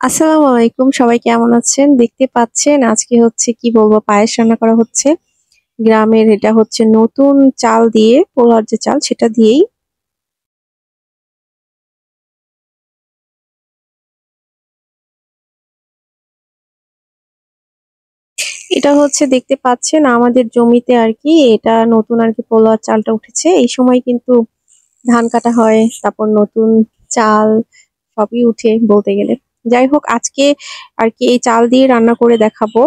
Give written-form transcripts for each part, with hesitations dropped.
আসসালামু আলাইকুম, সবাই কেমন আছেন? দেখতে পাচ্ছেন আজকে হচ্ছে কি বলবো, পায়েস রান্না করা হচ্ছে। গ্রামের এটা হচ্ছে নতুন চাল দিয়ে, পোলাওর যে চাল সেটা দিয়েই। এটা হচ্ছে দেখতে পাচ্ছেন আমাদের জমিতে আরকি, এটা নতুন আরকি পোলাওর চালটা উঠেছে। এই সময় কিন্তু ধান কাটা হয়, তারপর নতুন চাল সবই উঠে বলতে গেলে। যাই হোক, আজকে আরকি এই চাল দিয়ে রান্না করে দেখাবো।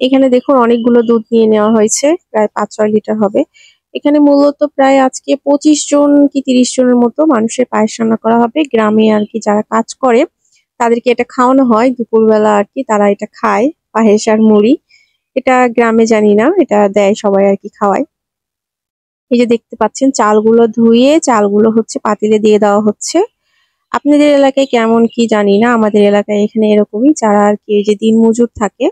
এখানে দেখুন অনেকগুলো দুধ নিয়ে নেওয়া হয়েছে, প্রায় ৫-৬ লিটার হবে। এখানে মূলত প্রায় আজকে ২৫ জন কি ৩০ জনের মতো মানুষের পায়েস রান্না করা হবে। গ্রামে আরকি যারা কাজ করে তাদেরকে এটা খাওয়ানো হয় দুপুরবেলা আরকি, তারা এটা খায় পায়েস আর মুড়ি। এটা গ্রামে জানি না, এটা দেয় সবাই আরকি খাওয়ায়। এই যে দেখতে পাচ্ছেন চালগুলো ধুয়ে চালগুলো হচ্ছে পাতিলে দিয়ে দেওয়া হচ্ছে। আপনাদের এলাকায় কেমন কি জানি না, আমাদের এলাকায় এখানে এরকমই, যারা আর কি এই যে দিনমজুর থাকে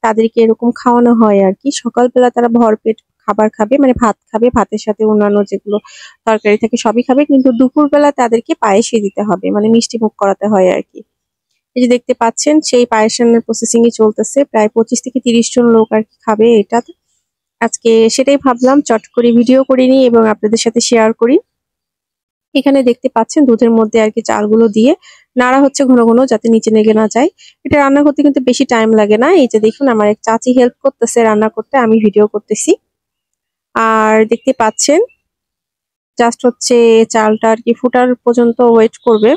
তাদেরকে এরকম খাওয়ানো হয় আর কি। সকালবেলা তারা ভরপেট খাবার খাবে, মানে ভাত খাবে, ভাতের সাথে অন্যান্য যেগুলো তরকারি থাকে সবই খাবে, কিন্তু দুপুরবেলা তাদেরকে পায়েসই দিতে হবে, মানে মিষ্টি মুখ করাতে হয় আর কি। এই যে দেখতে পাচ্ছেন সেই পায়েস রান্নার প্রসেসিং ই চলতেছে, প্রায় 25 থেকে 30 জন লোক আর কি খাবে এটা। আজকে সেটাই ভাবলাম চট করে ভিডিও করে নিই এবং আপনাদের সাথে শেয়ার করি। এখানে দেখতে পাচ্ছেন দুধের মধ্যে আরকি চালগুলো দিয়ে নাড়া হচ্ছে ঘন ঘন, যাতে নিচে লেগে না যায়। এটা রান্না করতে কিন্তু বেশি টাইম লাগে না। এই যে দেখুন আমার এক চাচি হেল্প করতেছে রান্না করতে, আমি ভিডিও করতেছি। আর দেখতে পাচ্ছেন জাস্ট হচ্ছে চালটা আরকি ফুটার পর্যন্ত ওয়েট করবে।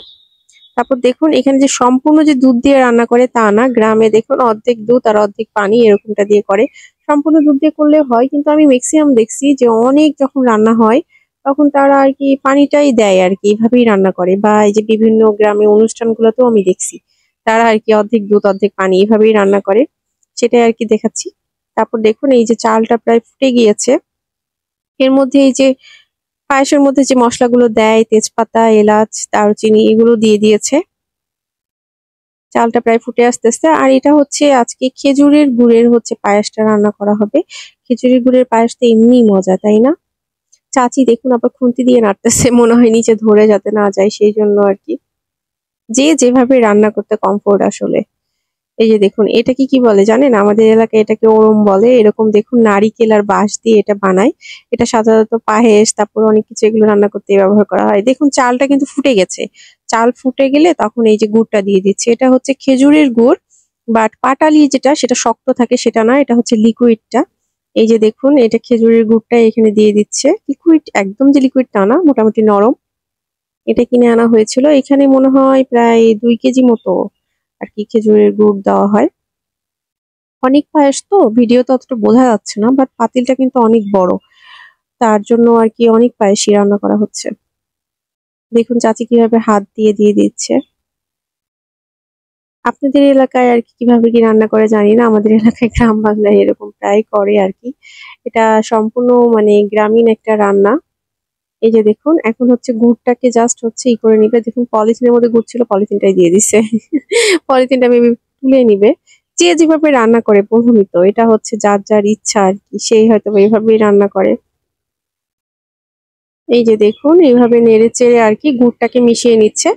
তারপর দেখুন এখানে যে সম্পূর্ণ যে দুধ দিয়ে রান্না করে তা না, গ্রামে দেখুন অর্ধেক দুধ আর অর্ধেক পানি এরকমটা দিয়ে করে। সম্পূর্ণ দুধ দিয়ে করলেও হয়, কিন্তু আমি ম্যাক্সিমাম দেখছি যে অনেক যখন রান্না হয় তখন তারা আর কি পানিটাই দেয় আর কি, এভাবেই রান্না করে। বা এই যে বিভিন্ন গ্রামে অনুষ্ঠানগুলোতেও আমি দেখছি তারা আর কি অর্ধেক দুধ অর্ধেক পানি এভাবেই রান্না করে, সেটাই আর কি দেখাচ্ছি। তারপর দেখুন এই যে চালটা প্রায় ফুটে গিয়েছে, এর মধ্যে এই যে পায়েসের মধ্যে যে মশলাগুলো দেয়, তেজপাতা, এলাচ, দারুচিনি এগুলো দিয়ে দিয়েছে। চালটা প্রায় ফুটে আসতেছে। আর এটা হচ্ছে আজকে খেজুরের গুড়ের হচ্ছে পায়েসটা রান্না করা হবে। খেজুরের গুড়ের পায়েস তো এমনিই মজা, তাই না? চাচি দেখুন আবার খুন্তি দিয়ে নাড়তেছে, মনে হয় নিচে ধরে যাতে না যায় সেই জন্য আরকি। যে যেভাবে রান্না করতে কমফোর্ট আসলে। এই যে দেখুন এটাকে কি বলে জানেন? আমাদের এলাকায় এটাকে ওড়ম বলে। এরকম দেখুন নারিকেল আর বাঁশ দিয়ে এটা বানায়। এটা সাধারণত পায়েস, তারপর অনেক কিছু এগুলো রান্না করতে ব্যবহার করা হয়। দেখুন চালটা কিন্তু ফুটে গেছে। চাল ফুটে গেলে তখন এই যে গুড়টা দিয়ে দিচ্ছে। এটা হচ্ছে খেজুরের গুড়, বাট পাটালি যেটা সেটা শক্ত থাকে সেটা না, এটা হচ্ছে লিকুইডটা। এই যে দেখুন এটা খেজুরের গুড়টা এখানে দিয়ে দিচ্ছে। লিকুইড একদম যে লিকুইড তা না, মোটামুটি নরম। এটা কিনে আনা হয়েছিল। এখানে মনে হয় প্রায় ২ কেজি মতো আরকি খেজুরের গুড় দেওয়া হয়। অনেক পায়েস তো ভিডিওতে অতটা বোঝা যাচ্ছে না, বাট পাতিলটা কিন্তু অনেক বড়। তার জন্য আরকি অনেক পায়েসই রান্না করা হচ্ছে। দেখুন চাচি কিভাবে হাত দিয়ে দিয়ে দিচ্ছে। আপনাদের এলাকায় আরকি কিভাবে কি রান্না করে জানি না। আমাদের এলাকায় গ্রাম বাংলায় এরকম প্রায় করে আরকি। এটা সম্পূর্ণ মানে গ্রামীণ একটা রান্না। এই যে দেখুন এখন হচ্ছে গুড়টাকে জাস্ট হচ্ছে করে নিবে। দেখুন পলিথিনের মধ্যে গুড় ছিল, পলিথিনটাই দিয়ে দিছে। পলিথিনটা মেবি তুলে নিবে। যে যেভাবে রান্না করে বললামই তো, এটা হচ্ছে যার যার ইচ্ছা আরকি। সেই হয়তোবা এভাবেই রান্না করে। এই যে দেখুন এইভাবে নেড়েচেড়ে আরকি গুড়টাকে মিশিয়ে নিচ্ছে।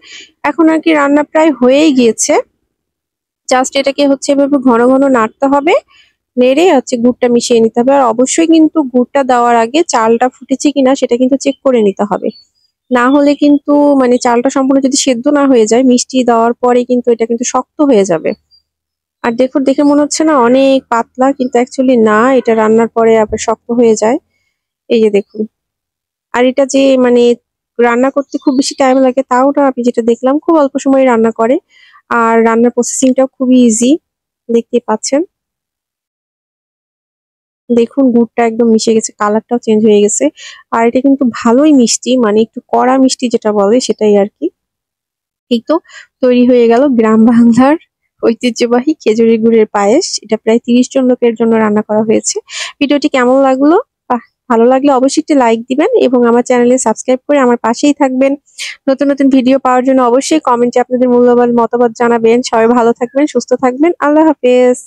এখন আরকি রান্না প্রায় হয়েই গিয়েছে। জাস্ট এটাকে হচ্ছে এভাবে ঘন ঘন নাড়তে হবে। নেড়ে হচ্ছে গুড়টা মিশিয়ে নিতে হবে। আর অবশ্যই কিন্তু গুড়টা দেওয়ার আগে চালটা ফুটেছে কিনা সেটা কিন্তু চেক করে নিতে হবে। না হলে কিন্তু মানে চালটা সম্পূর্ণ যদি সেদ্ধ না হয়ে যায়, মিষ্টি দেওয়ার পরে কিন্তু এটা কিন্তু শক্ত হয়ে যাবে। আর দেখুন দেখে মনে হচ্ছে না অনেক পাতলা, কিন্তু অ্যাকচুয়ালি না, এটা রান্নার পরে আবার শক্ত হয়ে যায়। এই যে দেখুন। আর এটা যে মানে রান্না করতে খুব বেশি টাইম লাগে তাও না, আমি যেটা দেখলাম খুব অল্প সময়ে রান্না করে। আর রান্নার প্রসেসিংটাও খুবই ইজি, দেখতেই পাচ্ছেন। দেখুন গুড়টা একদম মিশে গেছে, কালারটাও চেঞ্জ হয়ে গেছে। আর এটা কিন্তু ভালোই মিষ্টি, মানে একটু কড়া মিষ্টি যেটা বলে সেটাই আরকি। এই তো তৈরি হয়ে গেল গ্রাম বাংলার ঐতিহ্যবাহী খেজুরের গুড়ের পায়েস। এটা প্রায় ৩০ জন লোকের জন্য রান্না করা হয়েছে। ভিডিওটি কেমন লাগলো? ভালো লাগলে অবশ্যই একটি লাইক দিবেন এবং আমার চ্যানেলে সাবস্ক্রাইব করে আমার পাশেই থাকবেন। নতুন নতুন ভিডিও পাওয়ার জন্য অবশ্যই কমেন্টে আপনাদের মূল্যবান মতামত জানাবেন। সবাই ভালো থাকবেন, সুস্থ থাকবেন। আল্লাহ হাফেজ।